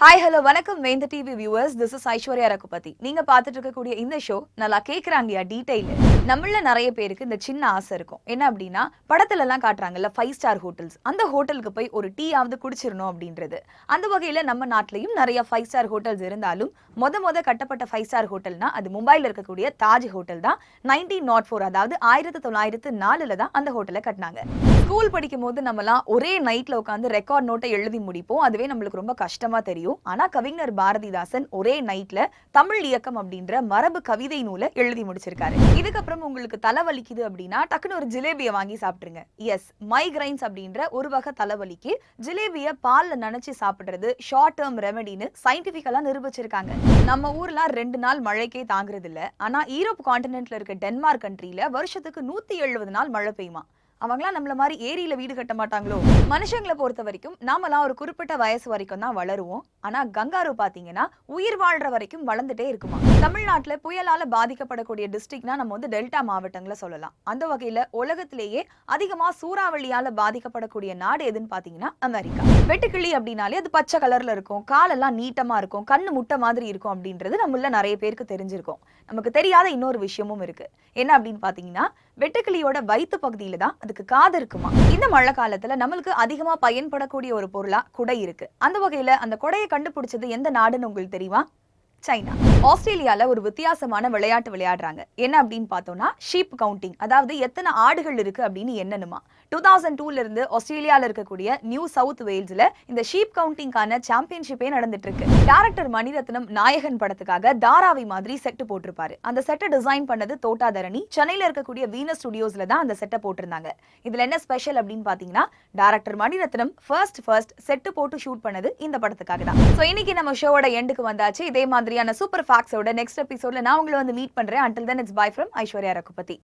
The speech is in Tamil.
ஹாய் ஹலோ வணக்கம் Vendhar TV viewers, this is Aishwarya Raghupathi. நீங்க பார்த்துட்டு இருக்கக்கூடிய இந்த ஷோ நல்லா கேட்குறாங்கயா டீடைல். நம்மள நிறைய பேருக்கு இந்த சின்ன ஆசை இருக்கும். என்ன அப்படின்னா, படத்துல எல்லாம் காட்டுறாங்கல்ல 5 ஸ்டார் ஹோட்டல்ஸ், அந்த ஹோட்டலுக்கு போய் ஒரு டீ ஆவது குடிச்சிடணும் அப்படின்றது. அந்த வகையில நம்ம நாட்டிலையும் நிறைய 5 ஸ்டார் ஹோட்டல்ஸ் இருந்தாலும் மொத கட்டப்பட்ட 5 ஸ்டார் ஹோட்டல்னா அது மும்பைல இருக்கக்கூடிய தாஜ் ஹோட்டல் தான். 1904, அதாவது 1904 தான் அந்த ஹோட்டலை கட்டினாங்க. ஸ்கூல் படிக்கும் போது நம்மலாம் ஒரே நைட்ல உட்காந்து ரெக்கார்ட் நோட்டை எழுதி முடிப்போம். அதுவே நம்மளுக்கு ரொம்ப கஷ்டமா தெரியும். ஆனா கவிஞர் பாரதிதாசன் ஒரே நைட்ல தமிழ் இயக்கம் அப்படின்ற மரபு கவிதை நூலை எழுதி முடிச்சிருக்காரு. இதுக்கப்புறம் உங்களுக்கு தலைவலிக்குது அப்படின்னா டக்குன்னு ஒரு ஜிலேபியை வாங்கி சாப்பிட்டுருங்க. எஸ், மைக்ரைன்ஸ் அப்படின்ற ஒரு வகை தலைவலிக்கு ஜிலேபியை பால்ல நனைச்சு சாப்பிடுறது ஷார்ட் டேர்ம் ரெமெடின்னு சயின்டிபிக்கலா நிரூபிச்சிருக்காங்க. நம்ம ஊர்ல 2 நாள் மழைக்கே தாங்குறது இல்ல. ஆனா யூரோப் கான்டினென்ட்ல இருக்க டென்மார்க் கண்ட்ரில வருஷத்துக்கு 170 நாள் மழை பெய்யுமா. அவங்களாம் நம்மள மாதிரி ஏரியில வீடு கட்ட மாட்டாங்களோ? மனுஷங்களை பொறுத்த வரைக்கும் நாமெல்லாம் ஒரு குறிப்பிட்ட வயசு வரைக்கும் தான் வளருவோம். ஆனா கங்காரு பாத்தீங்கன்னா உயிர் வாழ்ற வரைக்கும் வளர்ந்துட்டே இருக்குமா. தமிழ்நாட்டுல புயலால பாதிக்கப்படக்கூடிய டிஸ்ட்ரிக்ட்னா நம்ம டெல்டா மாவட்டங்களை சொல்லலாம். அந்த வகையில உலகத்திலேயே அதிகமா சூறாவளியால பாதிக்கப்படக்கூடிய நாடு எதுன்னு பாத்தீங்கன்னா அமெரிக்கா. வெட்டுக்கிளி அப்படின்னாலே அது பச்சை கலர்ல இருக்கும், காலெல்லாம் நீட்டமா இருக்கும், கண்ணு முட்டை மாதிரி இருக்கும் அப்படின்றது நம்மள நிறைய பேருக்கு தெரிஞ்சிருக்கும். நமக்கு தெரியாத இன்னொரு விஷயமும் இருக்கு. என்ன அப்படின்னு பாத்தீங்கன்னா, வெட்டுக்கிளியோட வயிற்று பகுதியில தான் அதுக்கு காது இருக்குமா. இந்த மழை காலத்துல நம்மளுக்கு அதிகமா பயன்படக்கூடிய ஒரு பொருளா குடை இருக்கு. அந்த வகையில அந்த குடையை கண்டுபிடிச்சது எந்த நாடுன்னு உங்களுக்கு தெரியுமா? சைனா. ஆஸ்திரேலியால ஒரு வித்தியாசமான விளையாட்டு விளையாடுறாங்க. என்ன அப்படின்னு பார்த்தோம்னா ஷீப் கவுண்டிங், அதாவது எத்தனை ஆடுகள் இருக்கு அப்படின்னு எண்ணணுமா. 2002ல இருந்து ஆஸ்திரேலியால இருக்கக்கூடிய நியூ சவுத் வேல்ஸ்ல இந்த ஷீப் கவுண்டிங்கான சாம்பியன்ஷிப்பே நடந்துட்டு இருக்கு. டைரக்டர் மணிரத்னம் நாயகன் படத்துக்காக தாராவி மாதிரி செட் போட்டிருப்பாரு. அந்த செட்டை டிசைன் பண்ணது தோட்டாதரணி. சென்னையில இருக்கக்கூடிய வீனஸ் ஸ்டுடியோஸ்ல தான் அந்த செட்டை போட்டிருந்தாங்க. இதுல என்ன ஸ்பெஷல் அப்படின்னு பாத்தீங்கன்னா, டைரக்டர் மணிரத்னம் ஃபர்ஸ்ட் செட் போட்டு ஷூட் பண்ணது இந்த படத்துக்காக தான். சோ இன்னைக்கு நம்ம ஷோவோட எண்டுக்கு வந்தாச்சு. இதே மாதிரியான சூப்பர் ஃபேக்ட்ஸோட நெக்ஸ்ட் எபிசோட்ல நான் உங்களை மீட் பண்றேன். Until then, it's bye from Aishwarya Raghupathi.